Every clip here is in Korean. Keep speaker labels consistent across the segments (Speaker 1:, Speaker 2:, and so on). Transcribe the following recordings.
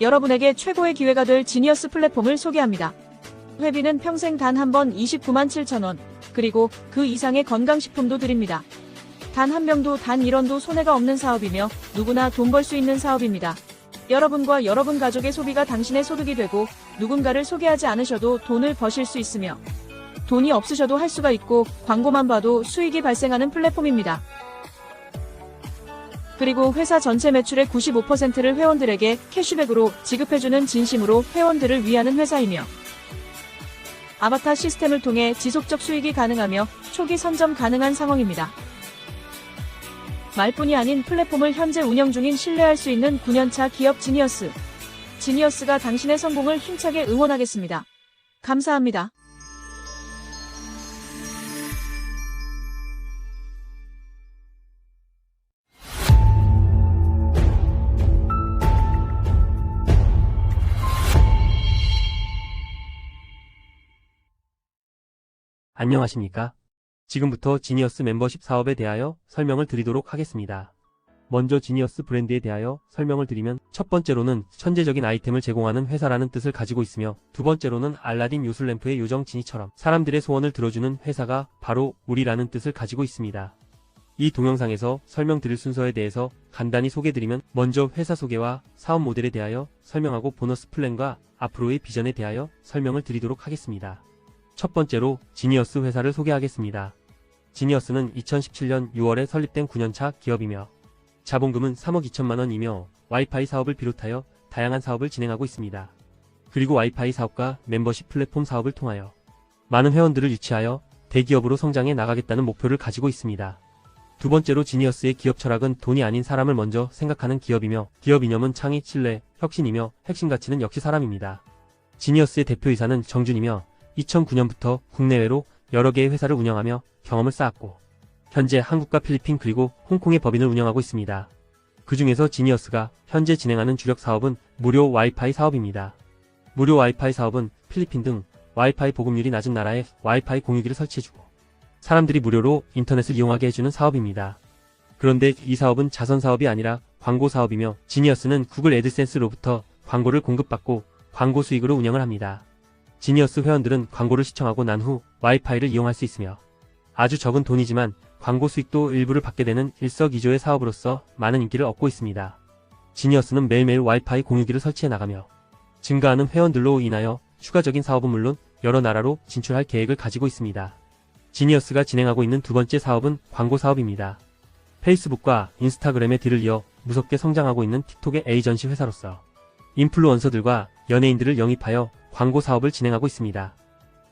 Speaker 1: 여러분에게 최고의 기회가 될 지니어스 플랫폼을 소개합니다. 회비는 평생 단 한 번 29만 7천 원, 그리고 그 이상의 건강식품도 드립니다. 단 한 명도 단 1원도 손해가 없는 사업이며 누구나 돈 벌 수 있는 사업입니다. 여러분과 여러분 가족의 소비가 당신의 소득이 되고 누군가를 소개하지 않으셔도 돈을 버실 수 있으며 돈이 없으셔도 할 수가 있고 광고만 봐도 수익이 발생하는 플랫폼입니다. 그리고 회사 전체 매출의 95%를 회원들에게 캐시백으로 지급해주는 진심으로 회원들을 위하는 회사이며 아바타 시스템을 통해 지속적 수익이 가능하며 초기 선점 가능한 상황입니다. 말뿐이 아닌 플랫폼을 현재 운영 중인 신뢰할 수 있는 9년차 기업 지니어스. 지니어스가 당신의 성공을 힘차게 응원하겠습니다. 감사합니다.
Speaker 2: 안녕하십니까? 지금부터 지니어스 멤버십 사업에 대하여 설명을 드리도록 하겠습니다. 먼저 지니어스 브랜드에 대하여 설명을 드리면 첫 번째로는 천재적인 아이템을 제공하는 회사라는 뜻을 가지고 있으며 두 번째로는 알라딘 요술램프의 요정 지니처럼 사람들의 소원을 들어주는 회사가 바로 우리라는 뜻을 가지고 있습니다. 이 동영상에서 설명드릴 순서에 대해서 간단히 소개드리면 먼저 회사 소개와 사업 모델에 대하여 설명하고 보너스 플랜과 앞으로의 비전에 대하여 설명을 드리도록 하겠습니다. 첫 번째로 지니어스 회사를 소개하겠습니다. 지니어스는 2017년 6월에 설립된 9년차 기업이며 자본금은 3억 2천만 원이며 와이파이 사업을 비롯하여 다양한 사업을 진행하고 있습니다. 그리고 와이파이 사업과 멤버십 플랫폼 사업을 통하여 많은 회원들을 유치하여 대기업으로 성장해 나가겠다는 목표를 가지고 있습니다. 두 번째로 지니어스의 기업 철학은 돈이 아닌 사람을 먼저 생각하는 기업이며 기업 이념은 창의, 신뢰, 혁신이며 핵심 가치는 역시 사람입니다. 지니어스의 대표이사는 정준이며 2009년부터 국내외로 여러 개의 회사를 운영하며 경험을 쌓았고 현재 한국과 필리핀 그리고 홍콩의 법인을 운영하고 있습니다. 그 중에서 지니어스가 현재 진행하는 주력 사업은 무료 와이파이 사업입니다. 무료 와이파이 사업은 필리핀 등 와이파이 보급률이 낮은 나라에 와이파이 공유기를 설치해주고 사람들이 무료로 인터넷을 이용하게 해주는 사업입니다. 그런데 이 사업은 자선 사업이 아니라 광고 사업이며 지니어스는 구글 애드센스로부터 광고를 공급받고 광고 수익으로 운영을 합니다. 지니어스 회원들은 광고를 시청하고 난 후 와이파이를 이용할 수 있으며 아주 적은 돈이지만 광고 수익도 일부를 받게 되는 일석이조의 사업으로서 많은 인기를 얻고 있습니다. 지니어스는 매일매일 와이파이 공유기를 설치해 나가며 증가하는 회원들로 인하여 추가적인 사업은 물론 여러 나라로 진출할 계획을 가지고 있습니다. 지니어스가 진행하고 있는 두 번째 사업은 광고 사업입니다. 페이스북과 인스타그램의 뒤를 이어 무섭게 성장하고 있는 틱톡의 에이전시 회사로서 인플루언서들과 연예인들을 영입하여 광고 사업을 진행하고 있습니다.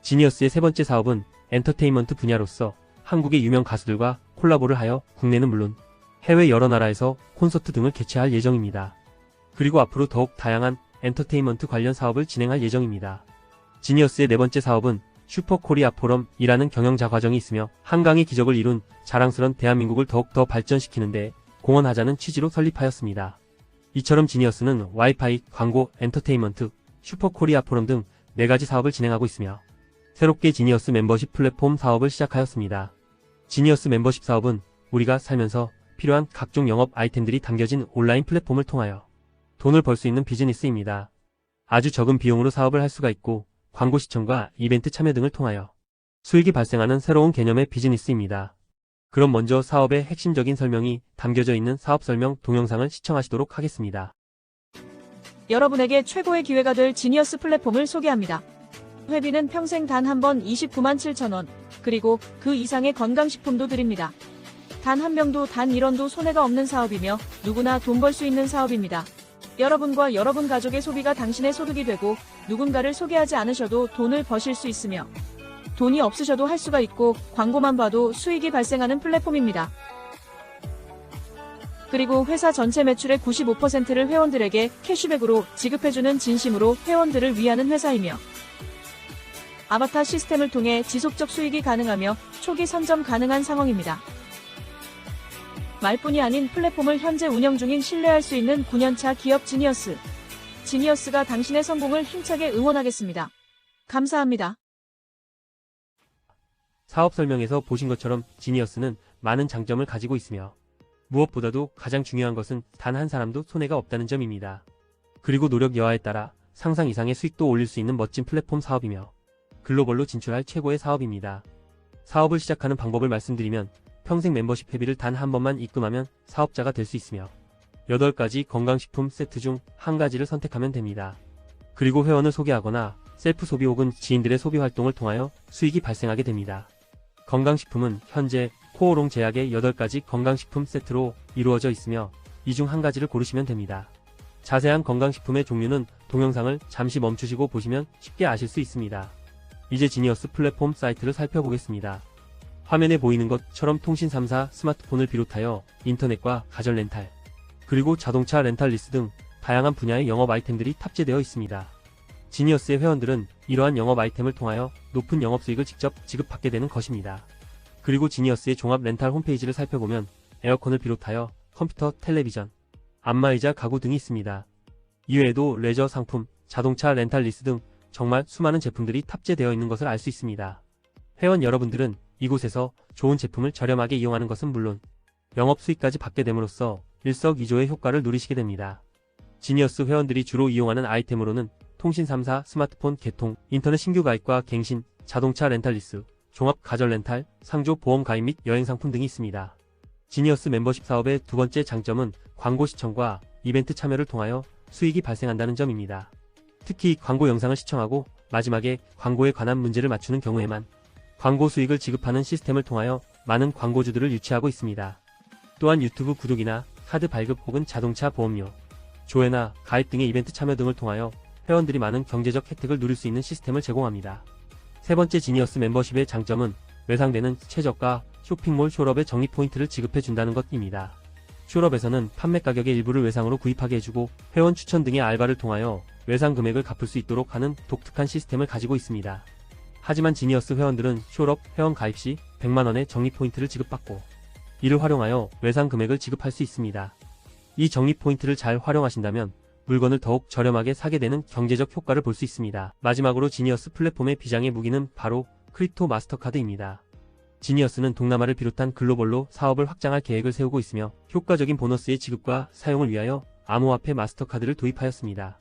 Speaker 2: 지니어스의 세 번째 사업은 엔터테인먼트 분야로서 한국의 유명 가수들과 콜라보를 하여 국내는 물론 해외 여러 나라에서 콘서트 등을 개최할 예정입니다. 그리고 앞으로 더욱 다양한 엔터테인먼트 관련 사업을 진행할 예정입니다. 지니어스의 네 번째 사업은 슈퍼코리아 포럼이라는 경영자 과정이 있으며 한강의 기적을 이룬 자랑스런 대한민국을 더욱더 발전시키는데 공헌하자는 취지로 설립하였습니다. 이처럼 지니어스는 와이파이, 광고, 엔터테인먼트, 슈퍼코리아 포럼 등 4가지 사업을 진행하고 있으며 새롭게 지니어스 멤버십 플랫폼 사업을 시작하였습니다. 지니어스 멤버십 사업은 우리가 살면서 필요한 각종 영업 아이템들이 담겨진 온라인 플랫폼을 통하여 돈을 벌 수 있는 비즈니스입니다. 아주 적은 비용으로 사업을 할 수가 있고 광고 시청과 이벤트 참여 등을 통하여 수익이 발생하는 새로운 개념의 비즈니스입니다. 그럼 먼저 사업의 핵심적인 설명이 담겨져 있는 사업 설명 동영상을 시청하시도록 하겠습니다.
Speaker 1: 여러분에게 최고의 기회가 될 지니어스 플랫폼을 소개합니다. 회비는 평생 단 한 번 29만 7천 원, 그리고 그 이상의 건강식품도 드립니다. 단 한 명도 단 1원도 손해가 없는 사업이며 누구나 돈 벌 수 있는 사업입니다. 여러분과 여러분 가족의 소비가 당신의 소득이 되고 누군가를 소개하지 않으셔도 돈을 버실 수 있으며 돈이 없으셔도 할 수가 있고 광고만 봐도 수익이 발생하는 플랫폼입니다. 그리고 회사 전체 매출의 95%를 회원들에게 캐시백으로 지급해주는 진심으로 회원들을 위하는 회사이며 아바타 시스템을 통해 지속적 수익이 가능하며 초기 선점 가능한 상황입니다. 말뿐이 아닌 플랫폼을 현재 운영 중인 신뢰할 수 있는 9년차 기업 지니어스. 지니어스가 당신의 성공을 힘차게 응원하겠습니다. 감사합니다.
Speaker 2: 사업 설명에서 보신 것처럼 지니어스는 많은 장점을 가지고 있으며 무엇보다도 가장 중요한 것은 단 한 사람도 손해가 없다는 점입니다. 그리고 노력 여하에 따라 상상 이상의 수익도 올릴 수 있는 멋진 플랫폼 사업이며 글로벌로 진출할 최고의 사업입니다. 사업을 시작하는 방법을 말씀드리면 평생 멤버십 회비를 단 한 번만 입금하면 사업자가 될 수 있으며 8가지 건강식품 세트 중 한 가지를 선택하면 됩니다. 그리고 회원을 소개하거나 셀프 소비 혹은 지인들의 소비 활동을 통하여 수익이 발생하게 됩니다. 건강식품은 현재 코오롱 제약의 8가지 건강식품 세트로 이루어져 있으며 이 중 한 가지를 고르시면 됩니다. 자세한 건강식품의 종류는 동영상을 잠시 멈추시고 보시면 쉽게 아실 수 있습니다. 이제 지니어스 플랫폼 사이트를 살펴보겠습니다. 화면에 보이는 것처럼 통신 3사 스마트폰을 비롯하여 인터넷과 가전 렌탈, 그리고 자동차 렌탈 리스 등 다양한 분야의 영업 아이템들이 탑재되어 있습니다. 지니어스의 회원들은 이러한 영업 아이템을 통하여 높은 영업 수익을 직접 지급받게 되는 것입니다. 그리고 지니어스의 종합 렌탈 홈페이지를 살펴보면 에어컨을 비롯하여 컴퓨터, 텔레비전, 안마의자, 가구 등이 있습니다. 이외에도 레저 상품, 자동차 렌탈 리스 등 정말 수많은 제품들이 탑재되어 있는 것을 알 수 있습니다. 회원 여러분들은 이곳에서 좋은 제품을 저렴하게 이용하는 것은 물론 영업 수익까지 받게 됨으로써 일석이조의 효과를 누리시게 됩니다. 지니어스 회원들이 주로 이용하는 아이템으로는 통신 3사 스마트폰 개통, 인터넷 신규 가입과 갱신, 자동차 렌탈 리스, 종합 가전 렌탈, 상조 보험 가입 및 여행 상품 등이 있습니다. 지니어스 멤버십 사업의 두 번째 장점은 광고 시청과 이벤트 참여를 통하여 수익이 발생한다는 점입니다. 특히 광고 영상을 시청하고 마지막에 광고에 관한 문제를 맞추는 경우에만 광고 수익을 지급하는 시스템을 통하여 많은 광고주들을 유치하고 있습니다. 또한 유튜브 구독이나 카드 발급 혹은 자동차 보험료, 조회나 가입 등의 이벤트 참여 등을 통하여 회원들이 많은 경제적 혜택을 누릴 수 있는 시스템을 제공합니다. 세 번째 지니어스 멤버십의 장점은 외상되는 최저가 쇼핑몰 숄업의 적립 포인트를 지급해 준다는 것입니다. 숄업에서는 판매 가격의 일부를 외상으로 구입하게 해주고 회원 추천 등의 알바를 통하여 외상 금액을 갚을 수 있도록 하는 독특한 시스템을 가지고 있습니다. 하지만 지니어스 회원들은 숄업 회원 가입 시 100만원의 적립 포인트를 지급받고 이를 활용하여 외상 금액을 지급할 수 있습니다. 이 적립 포인트를 잘 활용하신다면 물건을 더욱 저렴하게 사게 되는 경제적 효과를 볼 수 있습니다. 마지막으로 지니어스 플랫폼의 비장의 무기는 바로 크립토 마스터카드입니다. 지니어스는 동남아를 비롯한 글로벌로 사업을 확장할 계획을 세우고 있으며 효과적인 보너스의 지급과 사용을 위하여 암호화폐 마스터카드를 도입하였습니다.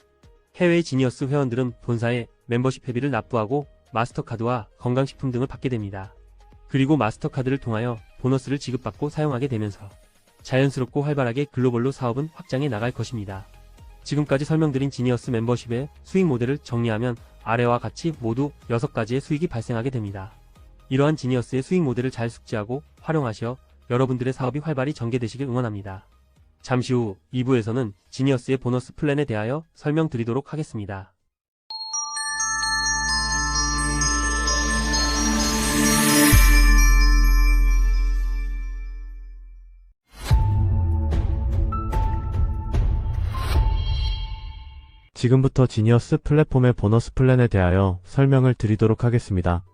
Speaker 2: 해외 지니어스 회원들은 본사에 멤버십 회비를 납부하고 마스터카드와 건강식품 등을 받게 됩니다. 그리고 마스터카드를 통하여 보너스를 지급받고 사용하게 되면서 자연스럽고 활발하게 글로벌로 사업은 확장해 나갈 것입니다. 지금까지 설명드린 지니어스 멤버십의 수익 모델을 정리하면 아래와 같이 모두 6가지의 수익이 발생하게 됩니다. 이러한 지니어스의 수익 모델을 잘 숙지하고 활용하시어 여러분들의 사업이 활발히 전개되시길 응원합니다. 잠시 후 2부에서는 지니어스의 보너스 플랜에 대하여 설명드리도록 하겠습니다.
Speaker 3: 지금부터 지니어스 플랫폼의 보너스 플랜에 대하여 설명을 드리도록 하겠습니다.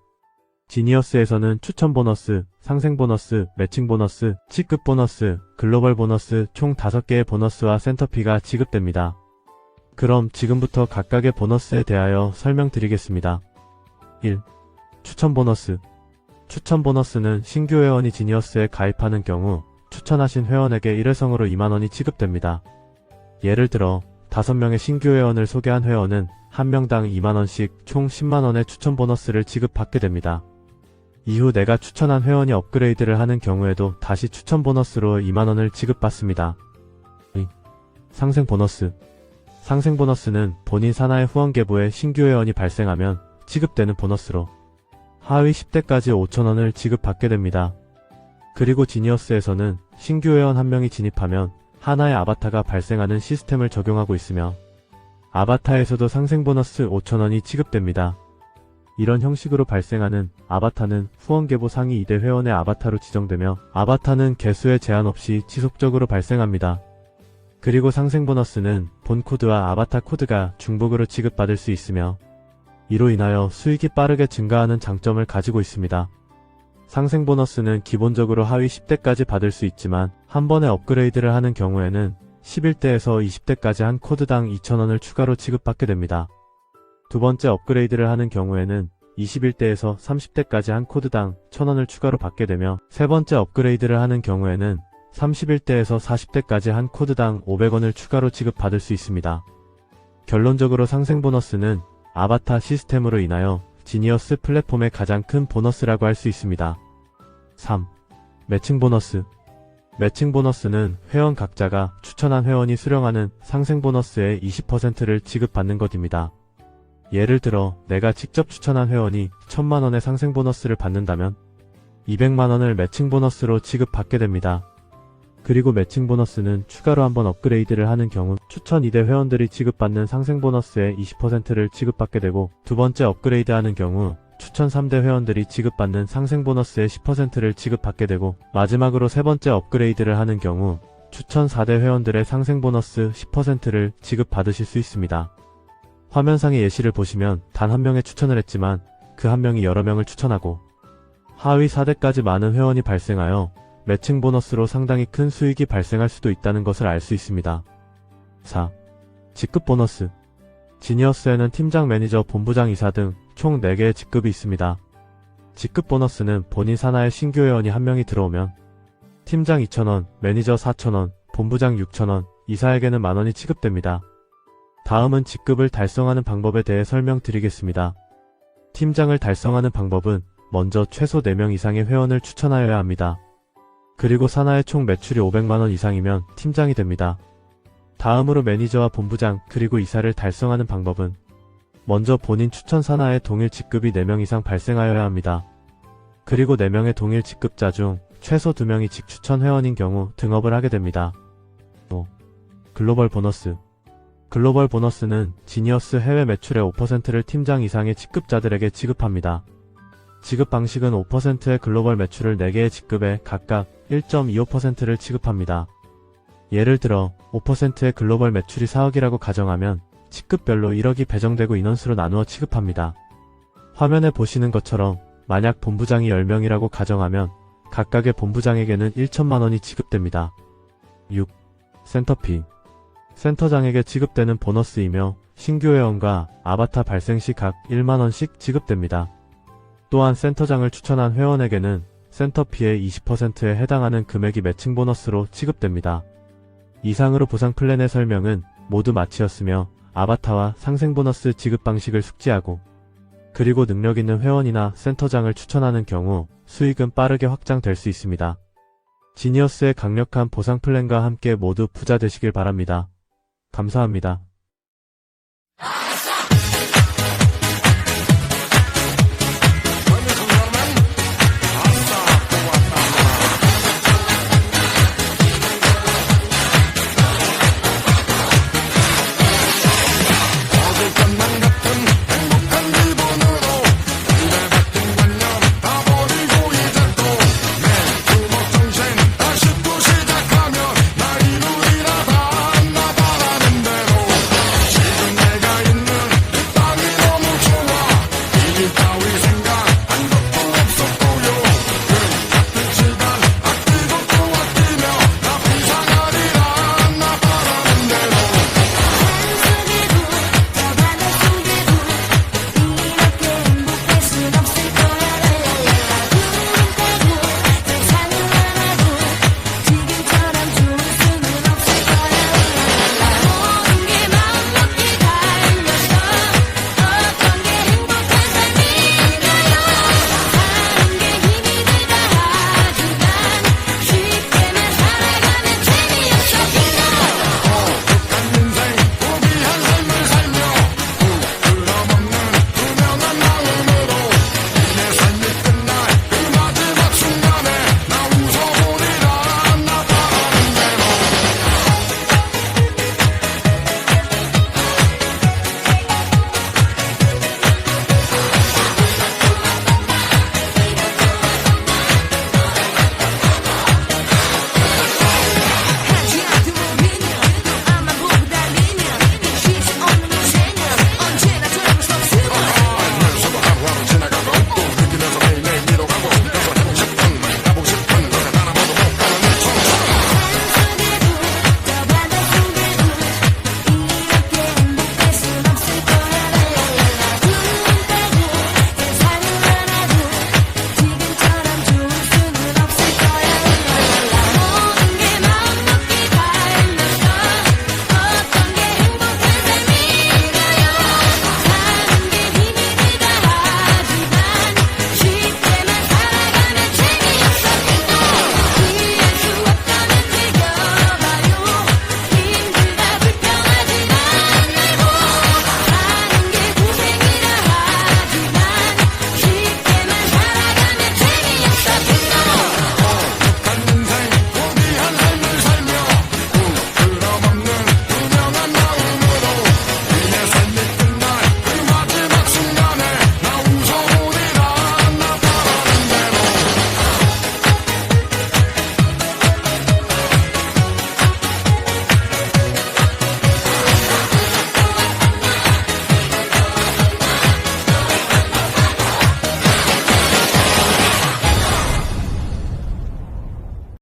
Speaker 3: 지니어스에서는 추천 보너스, 상생 보너스, 매칭 보너스, C급 보너스, 글로벌 보너스 총 5개의 보너스와 센터피가 지급됩니다. 그럼 지금부터 각각의 보너스에 대하여 설명드리겠습니다. 1. 추천 보너스. 추천 보너스는 신규 회원이 지니어스에 가입하는 경우 추천하신 회원에게 1회성으로 2만원이 지급됩니다. 예를 들어 5명의 신규 회원을 소개한 회원은 1명당 2만원씩 총 10만원의 추천 보너스를 지급받게 됩니다. 이후 내가 추천한 회원이 업그레이드를 하는 경우에도 다시 추천 보너스로 2만원을 지급받습니다. 2. 상생 보너스. 상생 보너스는 본인 산하의 후원 계부에 신규 회원이 발생하면 지급되는 보너스로 하위 10대까지 5천원을 지급받게 됩니다. 그리고 지니어스에서는 신규 회원 1명이 진입하면 하나의 아바타가 발생하는 시스템을 적용하고 있으며 아바타에서도 상생 보너스 5천원이 지급됩니다. 이런 형식으로 발생하는 아바타는 후원 계보 상위 2대 회원의 아바타로 지정되며 아바타는 개수에 제한 없이 지속적으로 발생합니다. 그리고 상생 보너스는 본 코드와 아바타 코드가 중복으로 지급받을 수 있으며 이로 인하여 수익이 빠르게 증가하는 장점을 가지고 있습니다. 상생 보너스는 기본적으로 하위 10대까지 받을 수 있지만 한 번에 업그레이드를 하는 경우에는 11대에서 20대까지 한 코드당 2,000원을 추가로 지급받게 됩니다. 두 번째 업그레이드를 하는 경우에는 21대에서 30대까지 한 코드당 1,000원을 추가로 받게 되며 세 번째 업그레이드를 하는 경우에는 31대에서 40대까지 한 코드당 500원을 추가로 지급받을 수 있습니다. 결론적으로 상생 보너스는 아바타 시스템으로 인하여 지니어스 플랫폼의 가장 큰 보너스라고 할 수 있습니다. 3. 매칭 보너스. 매칭 보너스는 회원 각자가 추천한 회원이 수령하는 상생 보너스의 20%를 지급받는 것입니다. 예를 들어 내가 직접 추천한 회원이 1000만원의 상생 보너스를 받는다면 200만원을 매칭 보너스로 지급받게 됩니다. 그리고 매칭 보너스는 추가로 한번 업그레이드를 하는 경우 추천 2대 회원들이 지급받는 상생 보너스의 20%를 지급받게 되고, 두 번째 업그레이드하는 경우 추천 3대 회원들이 지급받는 상생 보너스의 10%를 지급받게 되고, 마지막으로 세 번째 업그레이드를 하는 경우 추천 4대 회원들의 상생 보너스 10%를 지급받으실 수 있습니다. 화면상의 예시를 보시면 단 한 명의 추천을 했지만 그 한 명이 여러 명을 추천하고 하위 4대까지 많은 회원이 발생하여 매칭 보너스로 상당히 큰 수익이 발생할 수도 있다는 것을 알 수 있습니다. 4. 직급 보너스. 지니어스에는 팀장, 매니저, 본부장, 이사 등 총 4개의 직급이 있습니다. 직급 보너스는 본인 산하에 신규 회원이 한 명이 들어오면 팀장 2,000원, 매니저 4,000원, 본부장 6,000원, 이사에게는 만원이 지급됩니다. 다음은 직급을 달성하는 방법에 대해 설명드리겠습니다. 팀장을 달성하는 방법은 먼저 최소 4명 이상의 회원을 추천하여야 합니다. 그리고 산하의 총 매출이 500만원 이상이면 팀장이 됩니다. 다음으로 매니저와 본부장 그리고 이사를 달성하는 방법은 먼저 본인 추천 산하의 동일 직급이 4명 이상 발생하여야 합니다. 그리고 4명의 동일 직급자 중 최소 2명이 직추천 회원인 경우 등업을 하게 됩니다. 5. 글로벌 보너스. 글로벌 보너스는 지니어스 해외 매출의 5%를 팀장 이상의 직급자들에게 지급합니다. 지급 방식은 5%의 글로벌 매출을 4개의 직급에 각각 1.25%를 지급합니다. 예를 들어 5%의 글로벌 매출이 4억이라고 가정하면 직급별로 1억이 배정되고 인원수로 나누어 지급합니다. 화면에 보시는 것처럼 만약 본부장이 10명이라고 가정하면 각각의 본부장에게는 1천만원이 지급됩니다. 6. 센터피. 센터장에게 지급되는 보너스이며 신규 회원과 아바타 발생 시 각 1만원씩 지급됩니다. 또한 센터장을 추천한 회원에게는 센터피의 20%에 해당하는 금액이 매칭 보너스로 지급됩니다. 이상으로 보상 플랜의 설명은 모두 마치었으며 아바타와 상생 보너스 지급 방식을 숙지하고 그리고 능력 있는 회원이나 센터장을 추천하는 경우 수익은 빠르게 확장될 수 있습니다. 지니어스의 강력한 보상 플랜과 함께 모두 부자 되시길 바랍니다. 감사합니다.